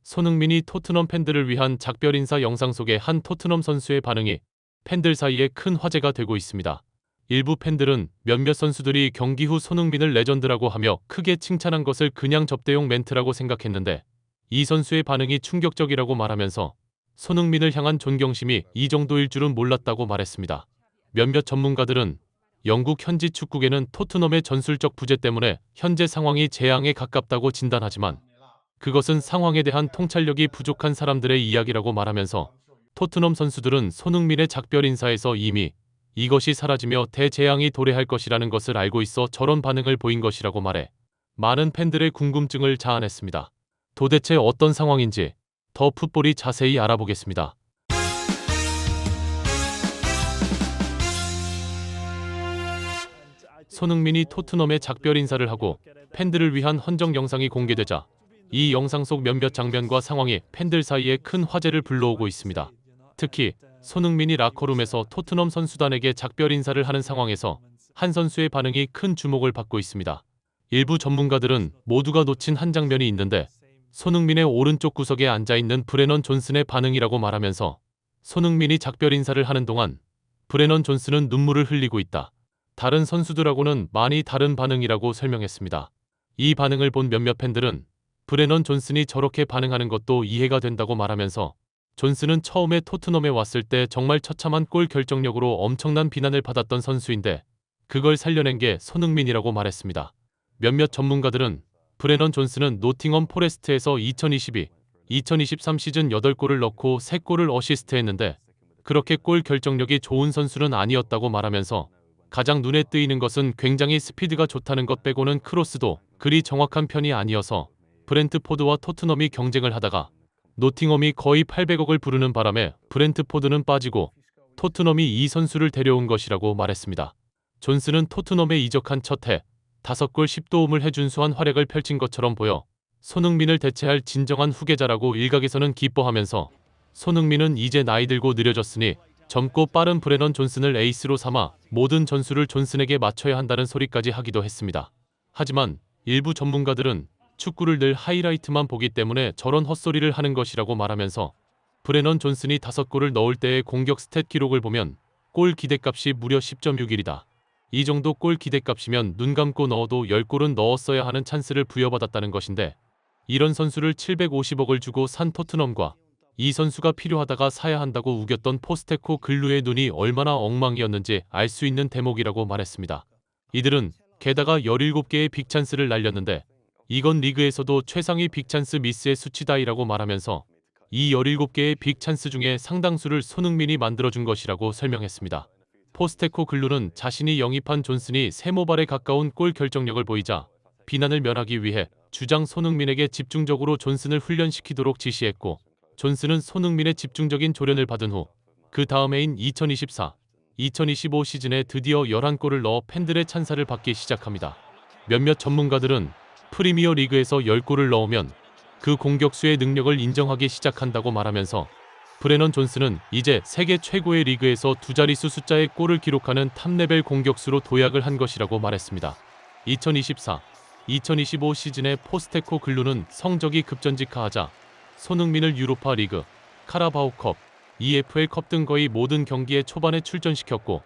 손흥민이 토트넘 팬들을 위한 작별 인사 영상 속의 한 토트넘 선수의 반응이 팬들 사이에 큰 화제가 되고 있습니다. 일부 팬들은 몇몇 선수들이 경기 후 손흥민을 레전드라고 하며 크게 칭찬한 것을 그냥 접대용 멘트라고 생각했는데, 이 선수의 반응이 충격적이라고 말하면서 손흥민을 향한 존경심이 이 정도일 줄은 몰랐다고 말했습니다. 몇몇 전문가들은 영국 현지 축구계는 토트넘의 전술적 부재 때문에 현재 상황이 재앙에 가깝다고 진단하지만, 그것은 상황에 대한 통찰력이 부족한 사람들의 이야기라고 말하면서, 토트넘 선수들은 손흥민의 작별 인사에서 이미 이것이 사라지며 대재앙이 도래할 것이라는 것을 알고 있어 저런 반응을 보인 것이라고 말해 많은 팬들의 궁금증을 자아냈습니다. 도대체 어떤 상황인지 더 풋볼이 자세히 알아보겠습니다. 손흥민이 토트넘에 작별 인사를 하고 팬들을 위한 헌정 영상이 공개되자 이 영상 속 몇몇 장면과 상황이 팬들 사이에 큰 화제를 불러오고 있습니다. 특히 손흥민이 라커룸에서 토트넘 선수단에게 작별 인사를 하는 상황에서 한 선수의 반응이 큰 주목을 받고 있습니다. 일부 전문가들은 모두가 놓친 한 장면이 있는데, 손흥민의 오른쪽 구석에 앉아있는 브레넌 존슨의 반응이라고 말하면서 손흥민이 작별 인사를 하는 동안 브레넌 존슨은 눈물을 흘리고 있다. 다른 선수들하고는 많이 다른 반응이라고 설명했습니다. 이 반응을 본 몇몇 팬들은 브레넌 존슨이 저렇게 반응하는 것도 이해가 된다고 말하면서, 존슨은 처음에 토트넘에 왔을 때 정말 처참한 골 결정력으로 엄청난 비난을 받았던 선수인데 그걸 살려낸 게 손흥민이라고 말했습니다. 몇몇 전문가들은 브레넌 존슨은 노팅엄 포레스트에서 2022-2023 시즌 8골을 넣고 3골을 어시스트했는데 그렇게 골 결정력이 좋은 선수는 아니었다고 말하면서, 가장 눈에 띄는 것은 굉장히 스피드가 좋다는 것 빼고는 크로스도 그리 정확한 편이 아니어서 브렌트포드와 토트넘이 경쟁을 하다가 노팅엄이 거의 800억을 부르는 바람에 브렌트포드는 빠지고 토트넘이 이 선수를 데려온 것이라고 말했습니다. 존슨은 토트넘에 이적한 첫 해 5골 10도움을 해준수한 활약을 펼친 것처럼 보여 손흥민을 대체할 진정한 후계자라고 일각에서는 기뻐하면서, 손흥민은 이제 나이 들고 느려졌으니 젊고 빠른 브레넌 존슨을 에이스로 삼아 모든 전술을 존슨에게 맞춰야 한다는 소리까지 하기도 했습니다. 하지만 일부 전문가들은 축구를 늘 하이라이트만 보기 때문에 저런 헛소리를 하는 것이라고 말하면서, 브레넌 존슨이 5골을 넣을 때의 공격 스탯 기록을 보면 골 기대값이 무려 10.61이다. 이 정도 골 기대값이면 눈 감고 넣어도 10골은 넣었어야 하는 찬스를 부여받았다는 것인데, 이런 선수를 750억을 주고 산 토트넘과 이 선수가 필요하다가 사야 한다고 우겼던 포스테코 글루의 눈이 얼마나 엉망이었는지 알 수 있는 대목이라고 말했습니다. 이들은 게다가 17개의 빅찬스를 날렸는데 이건 리그에서도 최상위 빅찬스 미스의 수치다이라고 말하면서, 이 17개의 빅찬스 중에 상당수를 손흥민이 만들어준 것이라고 설명했습니다. 포스테코 글루는 자신이 영입한 존슨이 세모발에 가까운 골 결정력을 보이자 비난을 면하기 위해 주장 손흥민에게 집중적으로 존슨을 훈련시키도록 지시했고, 존슨은 손흥민의 집중적인 조련을 받은 후 그 다음 해인 2024-2025 시즌에 드디어 11골을 넣어 팬들의 찬사를 받기 시작합니다. 몇몇 전문가들은 프리미어 리그에서 10골을 넣으면 그 공격수의 능력을 인정하기 시작한다고 말하면서, 브레넌 존슨은 이제 세계 최고의 리그에서 두 자릿수 숫자의 골을 기록하는 탑레벨 공격수로 도약을 한 것이라고 말했습니다. 2024-2025 시즌에 포스테코 글루는 성적이 급전직하하자 손흥민을 유로파 리그, 카라바오컵, EFL컵 등 거의 모든 경기에 초반에 출전시켰고,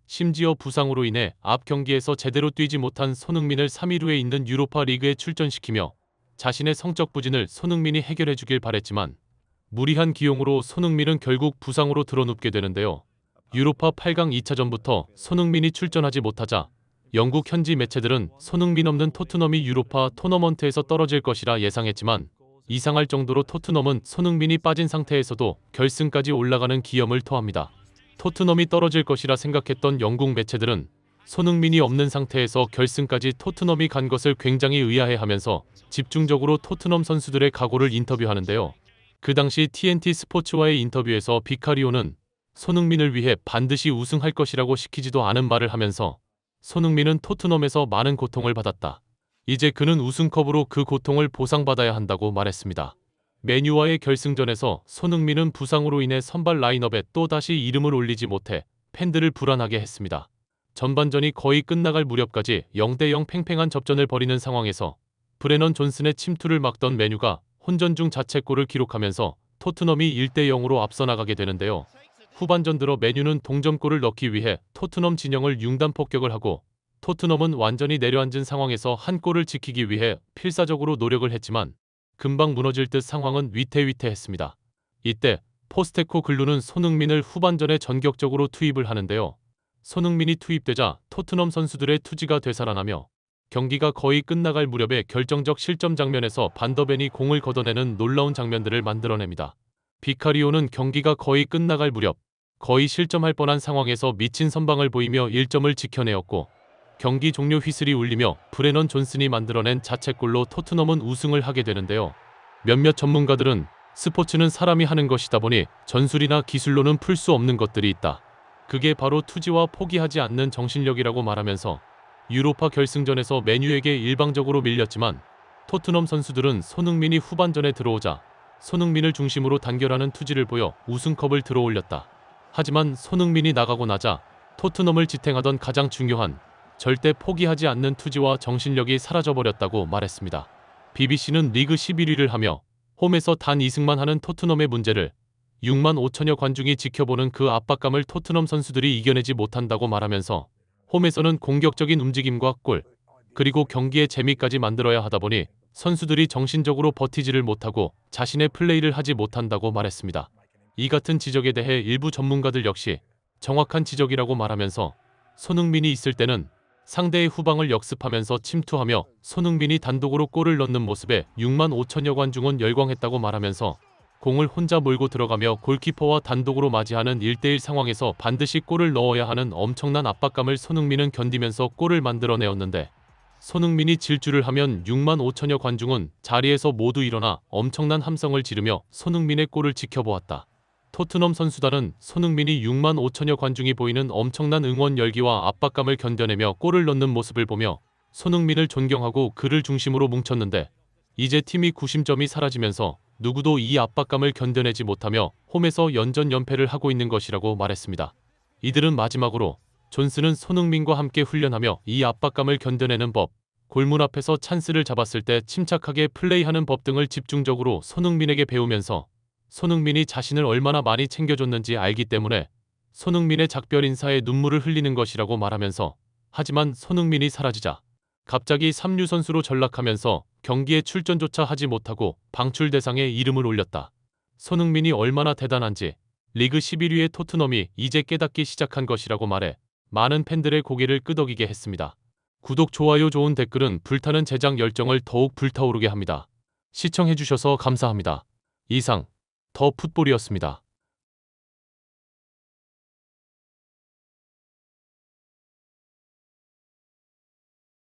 심지어 부상으로 인해 앞 경기에서 제대로 뛰지 못한 손흥민을 3위로에 있는 유로파 리그에 출전시키며 자신의 성적 부진을 손흥민이 해결해 주길 바랬지만, 무리한 기용으로 손흥민은 결국 부상으로 드러눕게 되는데요. 유로파 8강 2차전부터 손흥민이 출전하지 못하자 영국 현지 매체들은 손흥민 없는 토트넘이 유로파 토너먼트에서 떨어질 것이라 예상했지만, 이상할 정도로 토트넘은 손흥민이 빠진 상태에서도 결승까지 올라가는 기염을 토합니다. 토트넘이 떨어질 것이라 생각했던 영국 매체들은 손흥민이 없는 상태에서 결승까지 토트넘이 간 것을 굉장히 의아해하면서 집중적으로 토트넘 선수들의 각오를 인터뷰하는데요. 그 당시 TNT 스포츠와의 인터뷰에서 비카리오는 손흥민을 위해 반드시 우승할 것이라고 시키지도 않은 말을 하면서, 손흥민은 토트넘에서 많은 고통을 받았다. 이제 그는 우승컵으로 그 고통을 보상받아야 한다고 말했습니다. 맨유와의 결승전에서 손흥민은 부상으로 인해 선발 라인업에 또다시 이름을 올리지 못해 팬들을 불안하게 했습니다. 전반전이 거의 끝나갈 무렵까지 0대0 팽팽한 접전을 벌이는 상황에서 브레넌 존슨의 침투를 막던 맨유가 혼전 중 자책골을 기록하면서 토트넘이 1대0으로 앞서 나가게 되는데요. 후반전 들어 맨유는 동점골을 넣기 위해 토트넘 진영을 융단 폭격을 하고 토트넘은 완전히 내려앉은 상황에서 한 골을 지키기 위해 필사적으로 노력을 했지만 금방 무너질 듯 상황은 위태위태했습니다. 이때 포스테코글루는 손흥민을 후반전에 전격적으로 투입을 하는데요. 손흥민이 투입되자 토트넘 선수들의 투지가 되살아나며 경기가 거의 끝나갈 무렵에 결정적 실점 장면에서 반더벤이 공을 걷어내는 놀라운 장면들을 만들어냅니다. 비카리오는 경기가 거의 끝나갈 무렵 거의 실점할 뻔한 상황에서 미친 선방을 보이며 1점을 지켜내었고 경기 종료 휘슬이 울리며 브레넌 존슨이 만들어낸 자책골로 토트넘은 우승을 하게 되는데요. 몇몇 전문가들은 스포츠는 사람이 하는 것이다 보니 전술이나 기술로는 풀 수 없는 것들이 있다. 그게 바로 투지와 포기하지 않는 정신력이라고 말하면서 유로파 결승전에서 맨유에게 일방적으로 밀렸지만 토트넘 선수들은 손흥민이 후반전에 들어오자 손흥민을 중심으로 단결하는 투지를 보여 우승컵을 들어올렸다. 하지만 손흥민이 나가고 나자 토트넘을 지탱하던 가장 중요한 절대 포기하지 않는 투지와 정신력이 사라져버렸다고 말했습니다. BBC는 리그 11위를 하며 홈에서 단 2승만 하는 토트넘의 문제를 6만 5천여 관중이 지켜보는 그 압박감을 토트넘 선수들이 이겨내지 못한다고 말하면서 홈에서는 공격적인 움직임과 골, 그리고 경기의 재미까지 만들어야 하다 보니 선수들이 정신적으로 버티지를 못하고 자신의 플레이를 하지 못한다고 말했습니다. 이 같은 지적에 대해 일부 전문가들 역시 정확한 지적이라고 말하면서 손흥민이 있을 때는 상대의 후방을 역습하면서 침투하며 손흥민이 단독으로 골을 넣는 모습에 6만 5천여 관중은 열광했다고 말하면서 공을 혼자 몰고 들어가며 골키퍼와 단독으로 맞이하는 1대1 상황에서 반드시 골을 넣어야 하는 엄청난 압박감을 손흥민은 견디면서 골을 만들어내었는데 손흥민이 질주를 하면 6만 5천여 관중은 자리에서 모두 일어나 엄청난 함성을 지르며 손흥민의 골을 지켜보았다. 토트넘 선수단은 손흥민이 6만 5천여 관중이 보이는 엄청난 응원 열기와 압박감을 견뎌내며 골을 넣는 모습을 보며 손흥민을 존경하고 그를 중심으로 뭉쳤는데 이제 팀이 구심점이 사라지면서 누구도 이 압박감을 견뎌내지 못하며 홈에서 연전연패를 하고 있는 것이라고 말했습니다. 이들은 마지막으로 존슨은 손흥민과 함께 훈련하며 이 압박감을 견뎌내는 법, 골문 앞에서 찬스를 잡았을 때 침착하게 플레이하는 법 등을 집중적으로 손흥민에게 배우면서 손흥민이 자신을 얼마나 많이 챙겨줬는지 알기 때문에 손흥민의 작별 인사에 눈물을 흘리는 것이라고 말하면서 하지만 손흥민이 사라지자 갑자기 3류 선수로 전락하면서 경기에 출전조차 하지 못하고 방출 대상에 이름을 올렸다. 손흥민이 얼마나 대단한지 리그 11위의 토트넘이 이제 깨닫기 시작한 것이라고 말해 많은 팬들의 고개를 끄덕이게 했습니다. 구독, 좋아요, 좋은 댓글은 불타는 제작 열정을 더욱 불타오르게 합니다. 시청해주셔서 감사합니다. 이상 더 풋볼이었습니다.